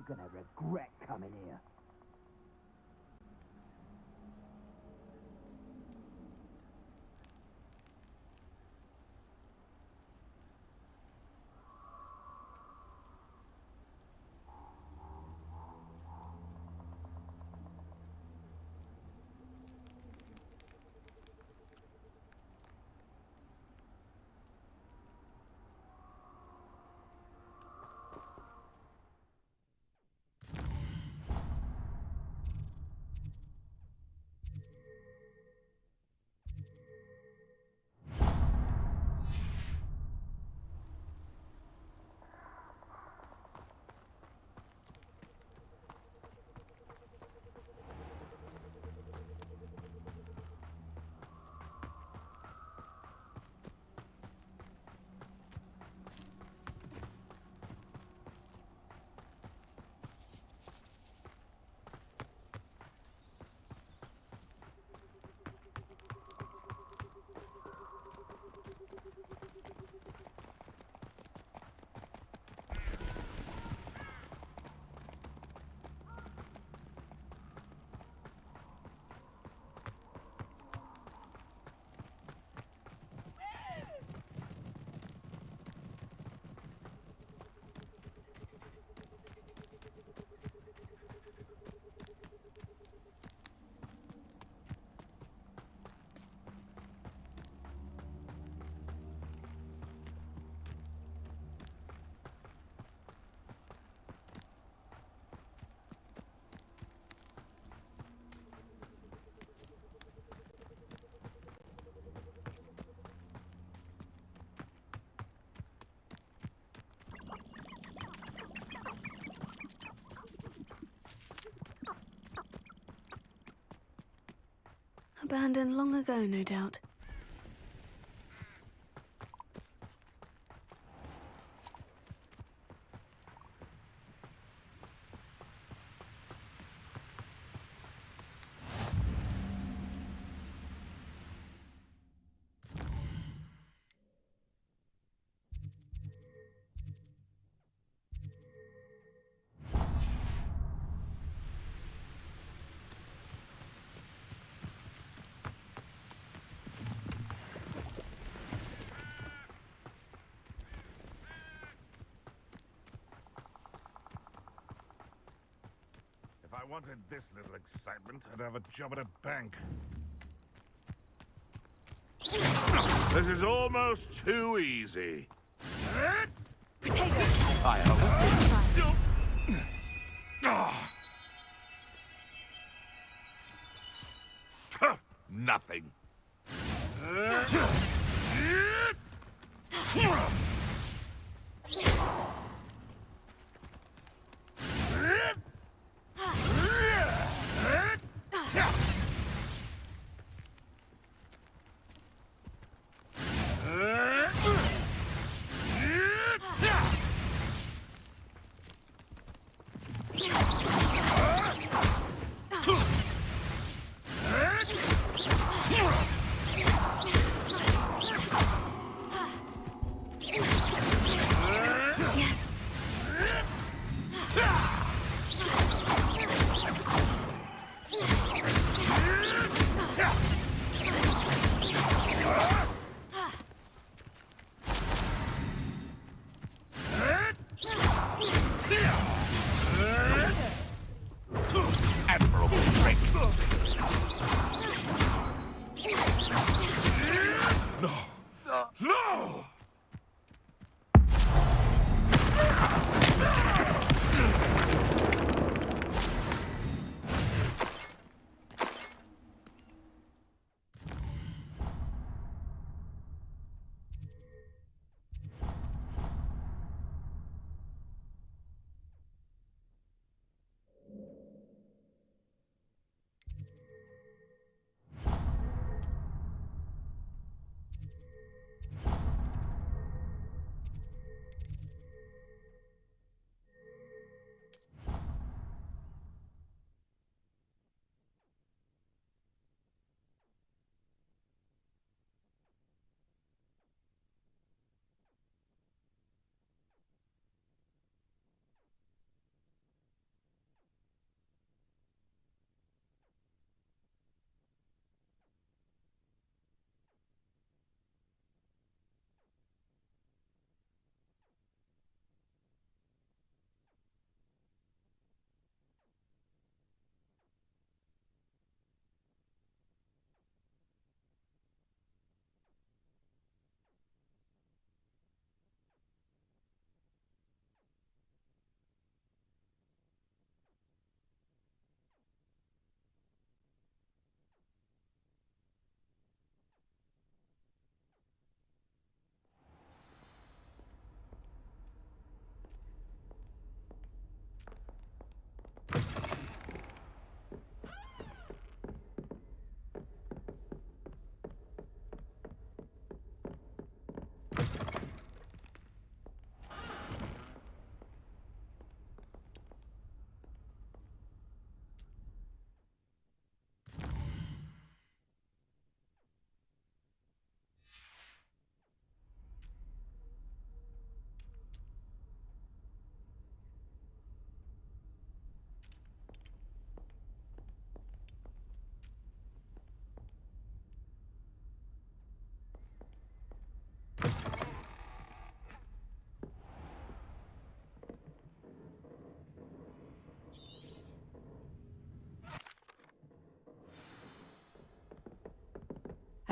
You're gonna regret coming here. Abandoned long ago, no doubt. If I wanted this little excitement, I'd have a job at a bank. This is almost too easy. Potato! I hope. Nothing.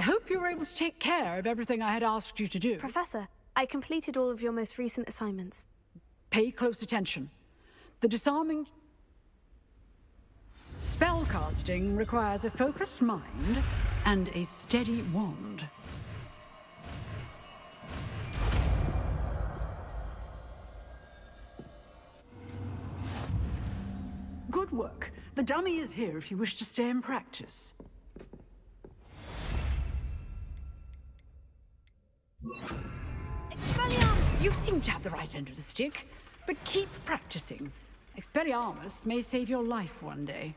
I hope you were able to take care of everything I had asked you to do. Professor, I completed all of your most recent assignments. Pay close attention. The disarming... Spellcasting requires a focused mind and a steady wand. Good work. The dummy is here if you wish to stay and practice. Expelliarmus! You seem to have the right end of the stick, but keep practicing. Expelliarmus may save your life one day.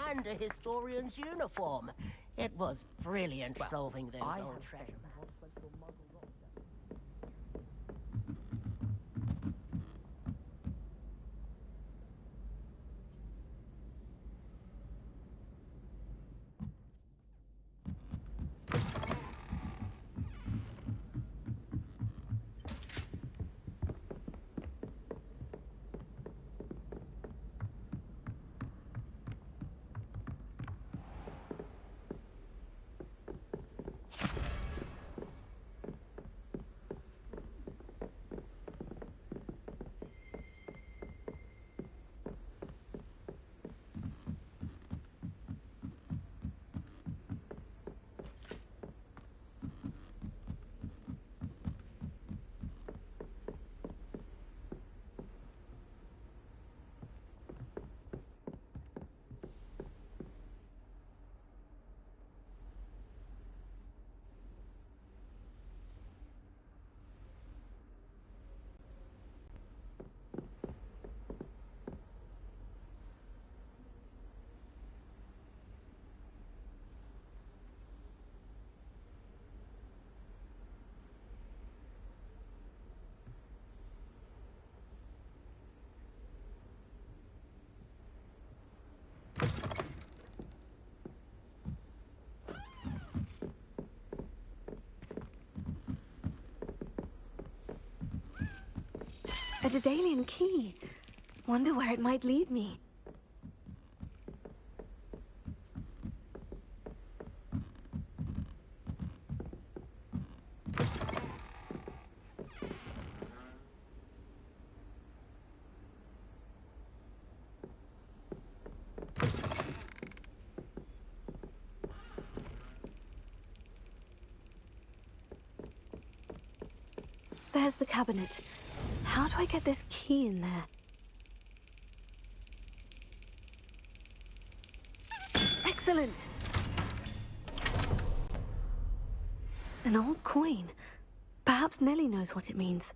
And a historian's uniform. It was brilliant solving those old treasure maps. A Daedalian key. Wonder where it might lead me. There's the cabinet. How do I get this key in there? Excellent! An old coin. Perhaps Nellie knows what it means.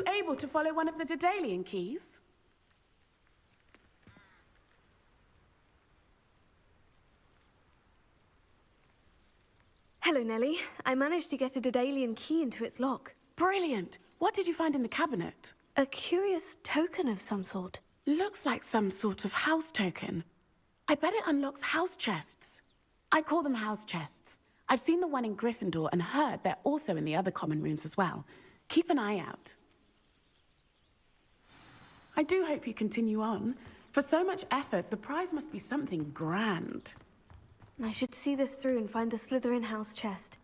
able to follow one of the Daedalian keys? Hello, Nellie. I managed to get a Daedalian key into its lock. Brilliant! What did you find in the cabinet? A curious token of some sort. Looks like some sort of house token. I bet it unlocks house chests. I call them house chests. I've seen the one in Gryffindor and heard they're also in the other common rooms as well. Keep an eye out. I do hope you continue on. For so much effort, the prize must be something grand. I should see this through and find the Slytherin house chest.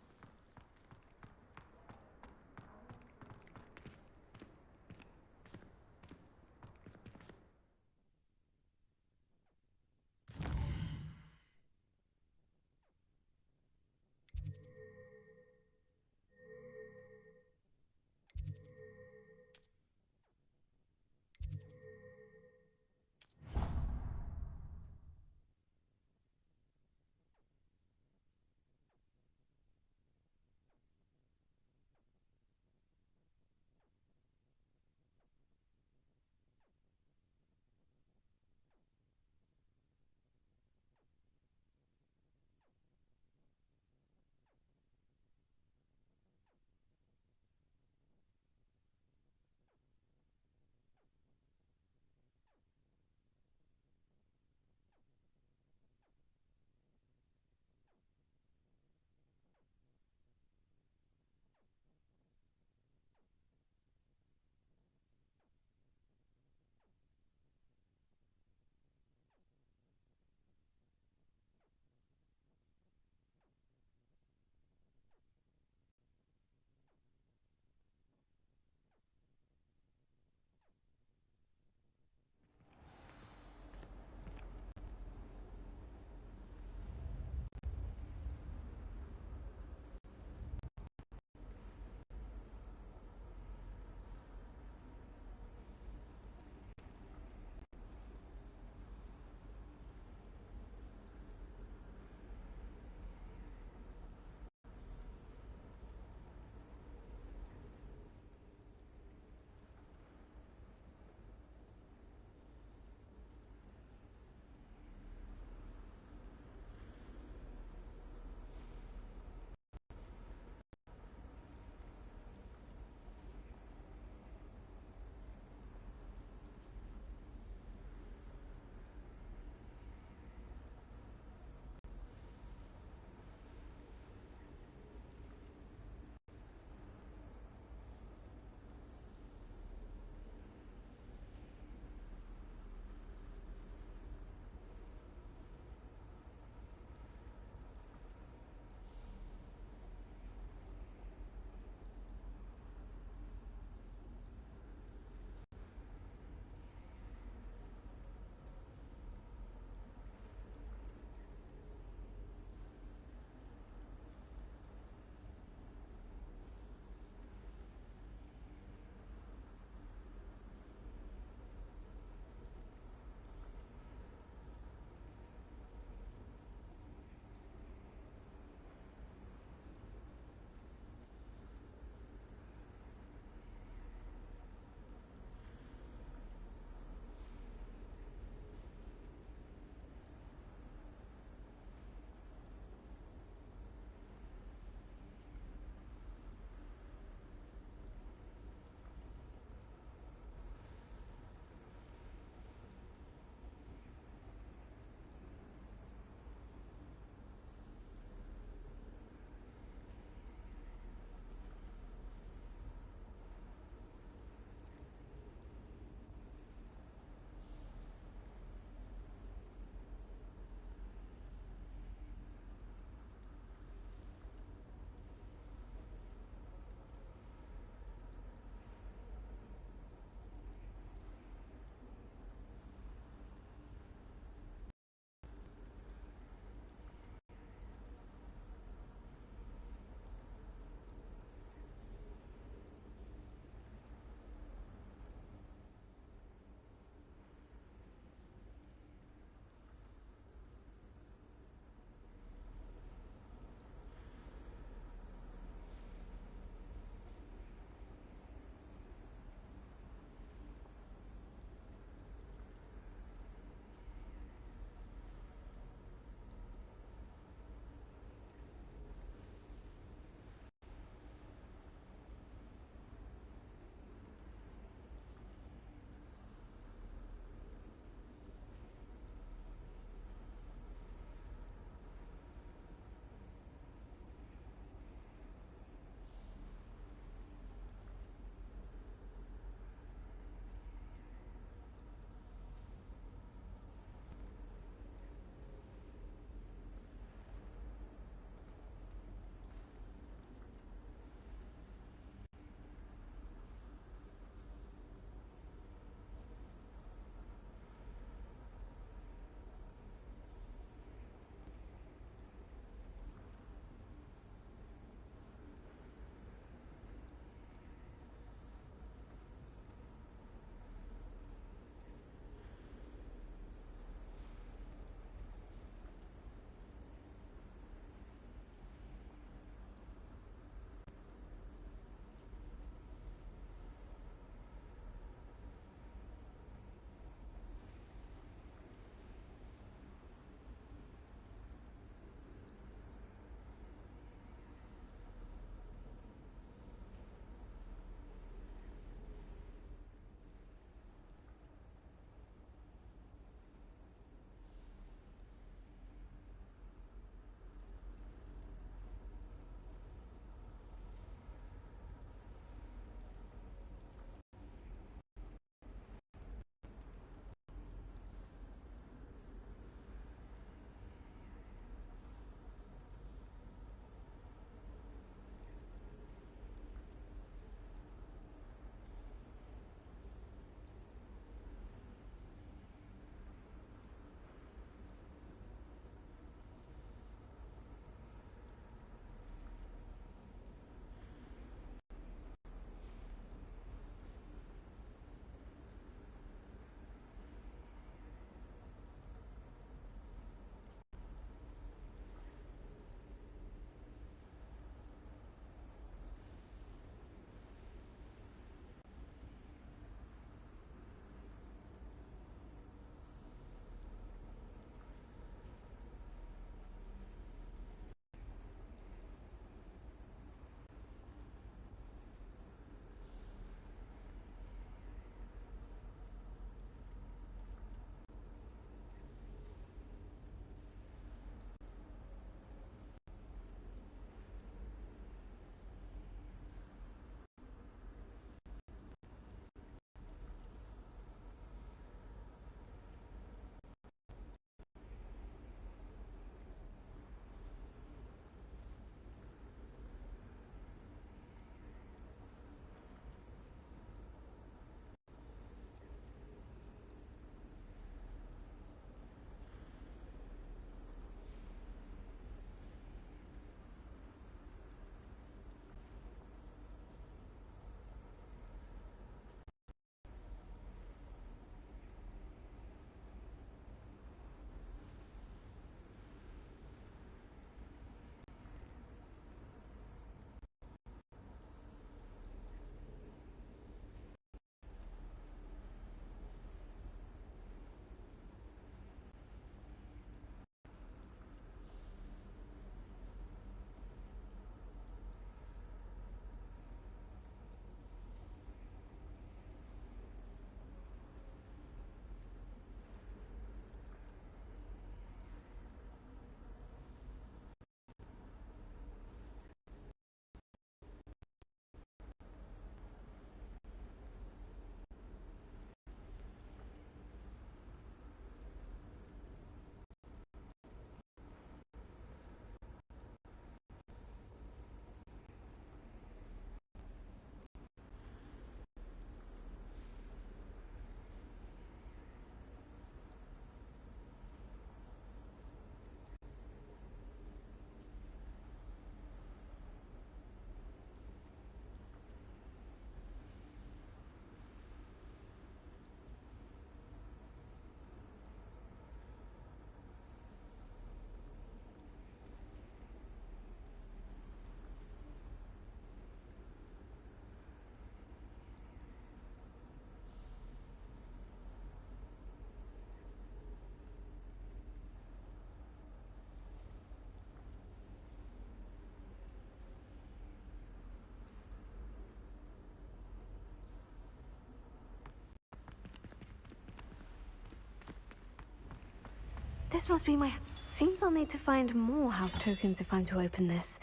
This must be my... Seems I'll need to find more house tokens if I'm to open this.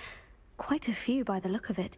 Quite a few by the look of it.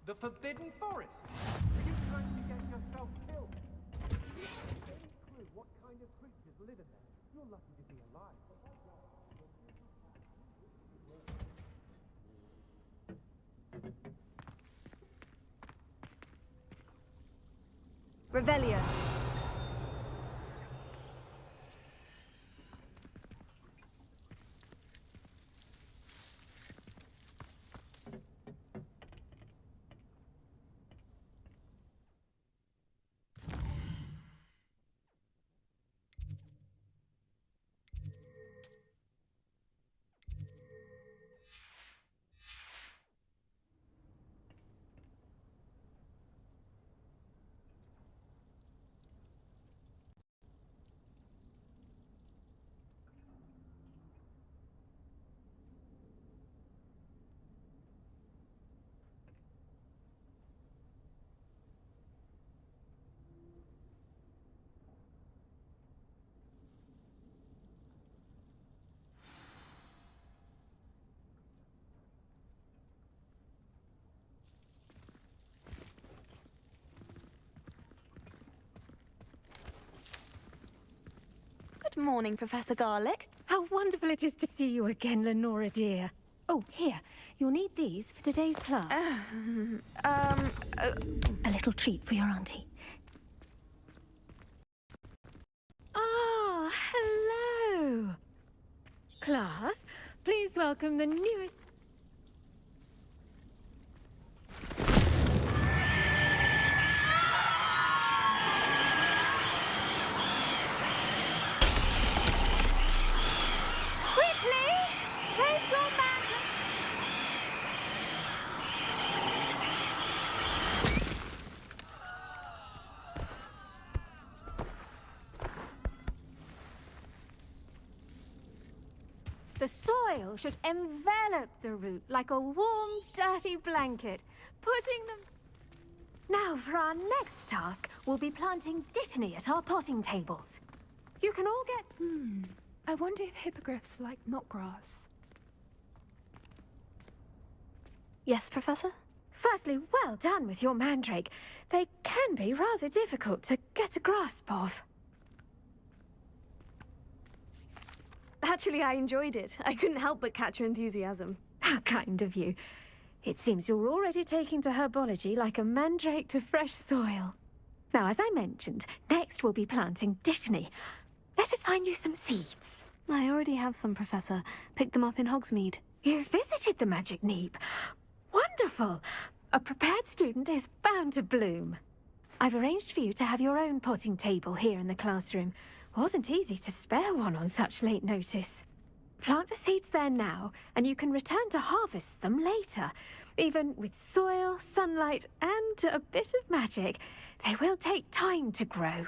The Forbidden Forest. Are you trying to get yourself killed? Any clue what kind of creatures live in there? You're lucky to be alive. Revelio. Good morning, Professor Garlick. How wonderful it is to see you again, Lenora dear. Oh, here. You'll need these for today's class. A little treat for your auntie. Ah, hello. Class, please welcome the newest... soil should envelop the root like a warm, dirty blanket, putting them... Now, for our next task, we'll be planting dittany at our potting tables. You can all get... I wonder if hippogriffs like knotgrass. Yes, Professor? Firstly, well done with your mandrake. They can be rather difficult to get a grasp of. Actually, I enjoyed it. I couldn't help but catch your enthusiasm. How kind of you. It seems you're already taking to herbology like a mandrake to fresh soil. Now, as I mentioned, next we'll be planting dittany. Let us find you some seeds. I already have some, Professor. Picked them up in Hogsmeade. You visited the Magic Neep. Wonderful! A prepared student is bound to bloom. I've arranged for you to have your own potting table here in the classroom. Wasn't easy to spare one on such late notice. Plant the seeds there now, and you can return to harvest them later. Even with soil, sunlight, and a bit of magic, they will take time to grow.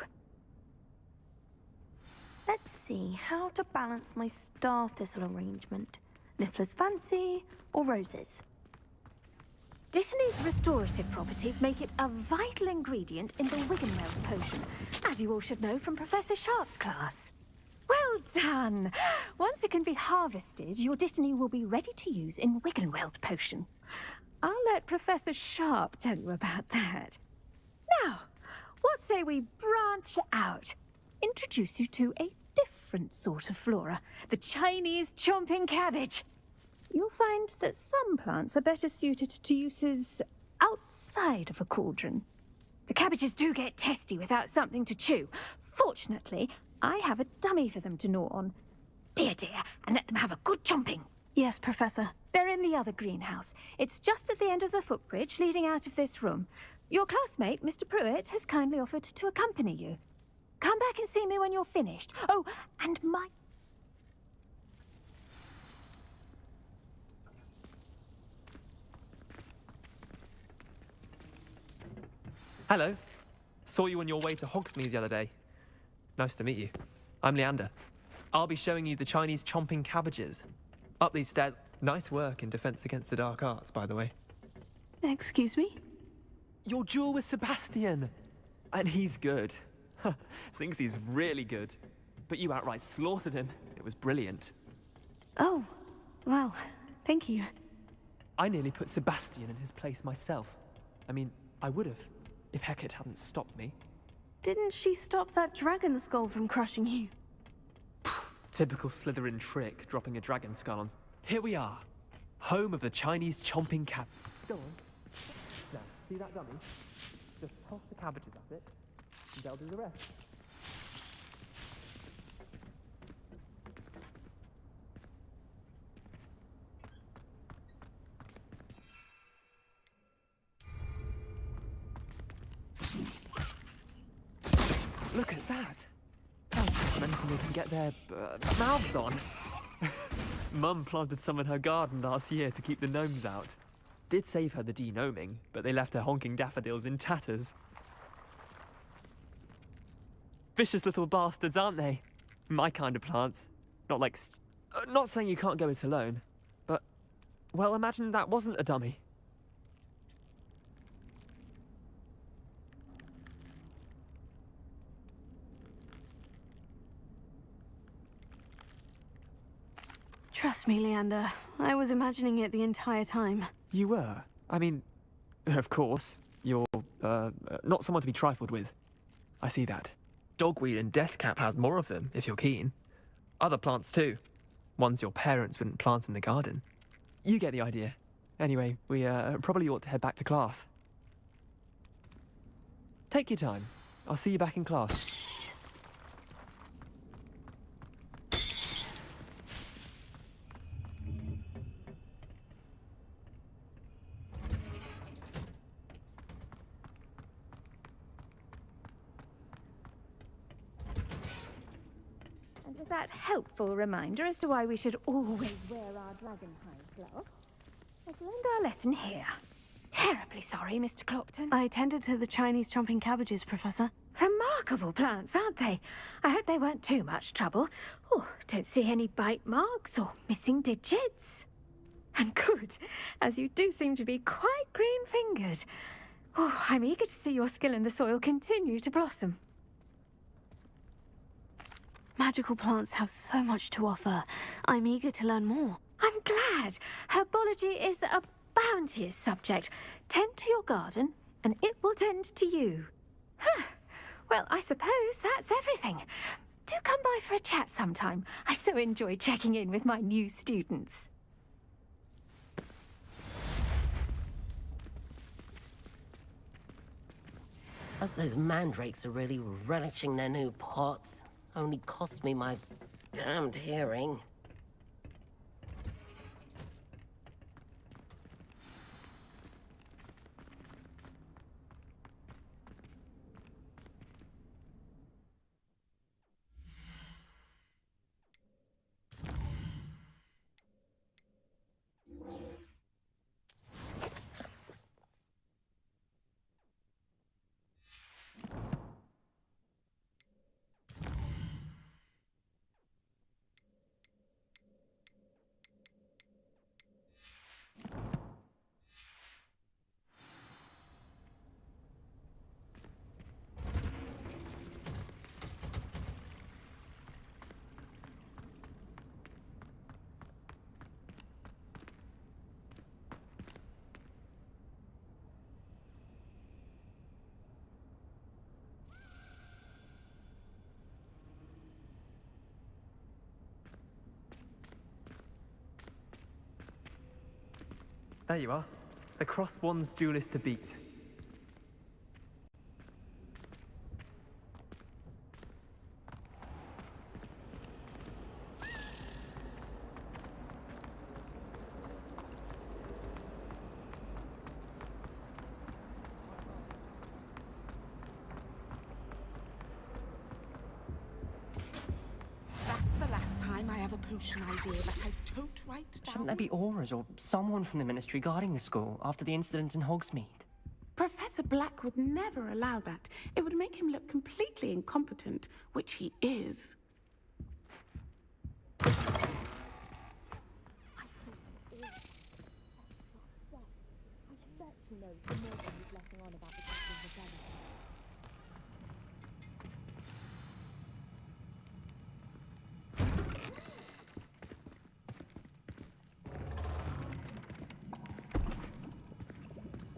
Let's see, how to balance my star thistle arrangement. Niffler's Fancy or roses? Dittany's restorative properties make it a vital ingredient in the Wiggenweld potion, as you all should know from Professor Sharp's class. Well done! Once it can be harvested, your dittany will be ready to use in Wiggenweld potion. I'll let Professor Sharp tell you about that. Now, what say we branch out? Introduce you to a different sort of flora, the Chinese chomping cabbage. You'll find that some plants are better suited to uses outside of a cauldron. The cabbages do get testy without something to chew. Fortunately, I have a dummy for them to gnaw on. Be a dear and let them have a good chomping. Yes, Professor. They're in the other greenhouse. It's just at the end of the footbridge leading out of this room. Your classmate, Mr. Pruitt, has kindly offered to accompany you. Come back and see me when you're finished. Oh, and my... Hello. Saw you on your way to Hogsmeade the other day. Nice to meet you. I'm Leander. I'll be showing you the Chinese chomping cabbages. Up these stairs. Nice work in Defense Against the Dark Arts, by the way. Excuse me? Your duel with Sebastian. And he's good. Thinks he's really good. But you outright slaughtered him. It was brilliant. Oh, well, thank you. I nearly put Sebastian in his place myself. I mean, I would have, if Hecate hadn't stopped me. Didn't she stop that dragon skull from crushing you? Typical Slytherin trick, dropping a dragon skull on... Here we are, home of the Chinese chomping cab... Go on. Now, see that dummy? Just toss the cabbages at it, and they'll do the rest. Look at that! Can't give them anything they can get their mouths on. Mum planted some in her garden last year to keep the gnomes out. Did save her the de-gnoming, but they left her honking daffodils in tatters. Vicious little bastards, aren't they? My kind of plants. Not like... not saying you can't go it alone, but... Well, imagine that wasn't a dummy. Trust me, Leander. I was imagining it the entire time. You were? I mean, of course, you're, not someone to be trifled with. I see that. Dogweed and deathcap has more of them, if you're keen. Other plants too. Ones your parents wouldn't plant in the garden. You get the idea. Anyway, we, probably ought to head back to class. Take your time. I'll see you back in class. And that helpful reminder as to why we should always wear our dragon hide glove, I've learned our lesson here. terribly sorry, Mr. Clopton. I tended to the Chinese chomping cabbages, Professor. Remarkable plants, aren't they? I hope they weren't too much trouble. Oh, don't see any bite marks or missing digits. And good, as you do seem to be quite green-fingered. Oh, I'm eager to see your skill in the soil continue to blossom. Magical plants have so much to offer. I'm eager to learn more. I'm glad. Herbology is a bounteous subject. Tend to your garden, and it will tend to you. Huh. Well, I suppose that's everything. Do come by for a chat sometime. I so enjoy checking in with my new students. Hope those mandrakes are really relishing their new pots. Only cost me my damned hearing. There you are. The Cross Wands duelist to beat. That's the last time I have a potion idea that I don't write down. Shouldn't there be auras or someone from the Ministry guarding the school after the incident in Hogsmeade? Professor Black would never allow that. It would make him look completely incompetent, which he is.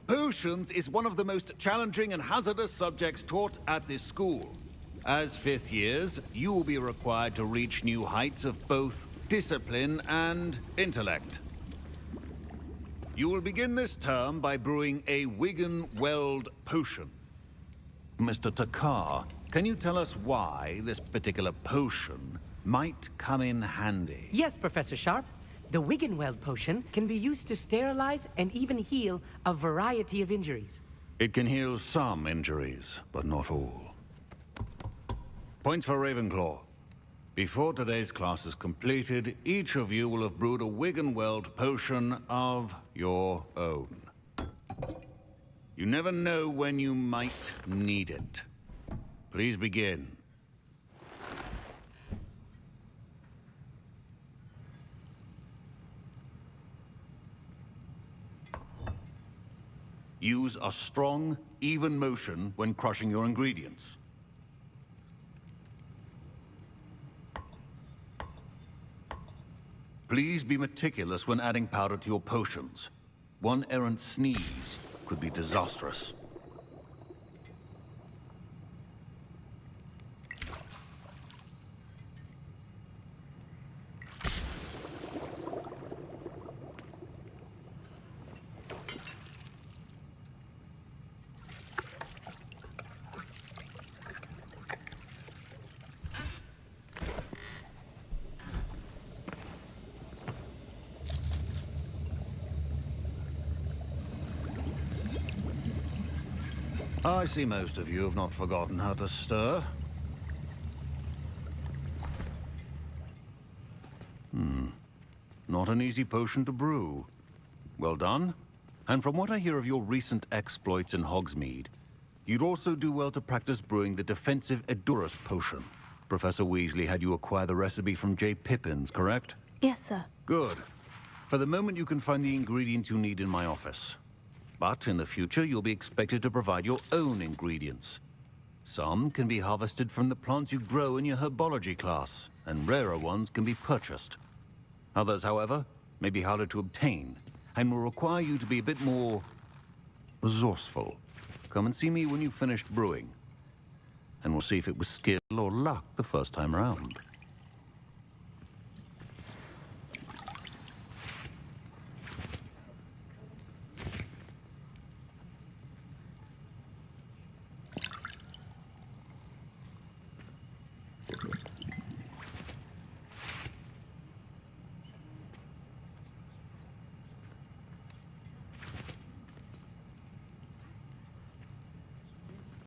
Potions is one of the most challenging and hazardous subjects taught at this school. As fifth years, you will be required to reach new heights of both discipline and intellect. You will begin this term by brewing a Wigan-Weld potion. Mr. Takar, can you tell us why this particular potion might come in handy? Yes, Professor Sharp. The Wigan-Weld potion can be used to sterilize and even heal a variety of injuries. It can heal some injuries, but not all. Points for Ravenclaw. Before today's class is completed, each of you will have brewed a Wigan-Weld potion of your own. You never know when you might need it. Please begin. Use a strong, even motion when crushing your ingredients. Please be meticulous when adding powder to your potions. One errant sneeze could be disastrous. I see most of you have not forgotten how to stir. Not an easy potion to brew. Well done. And from what I hear of your recent exploits in Hogsmeade, you'd also do well to practice brewing the defensive Edurus potion. Professor Weasley had you acquire the recipe from J. Pippins, correct? Yes, sir. Good. For the moment, you can find the ingredients you need in my office. But in the future, you'll be expected to provide your own ingredients. Some can be harvested from the plants you grow in your herbology class, and rarer ones can be purchased. Others, however, may be harder to obtain, and will require you to be a bit more resourceful. Come and see me when you've finished brewing, and we'll see if it was skill or luck the first time around.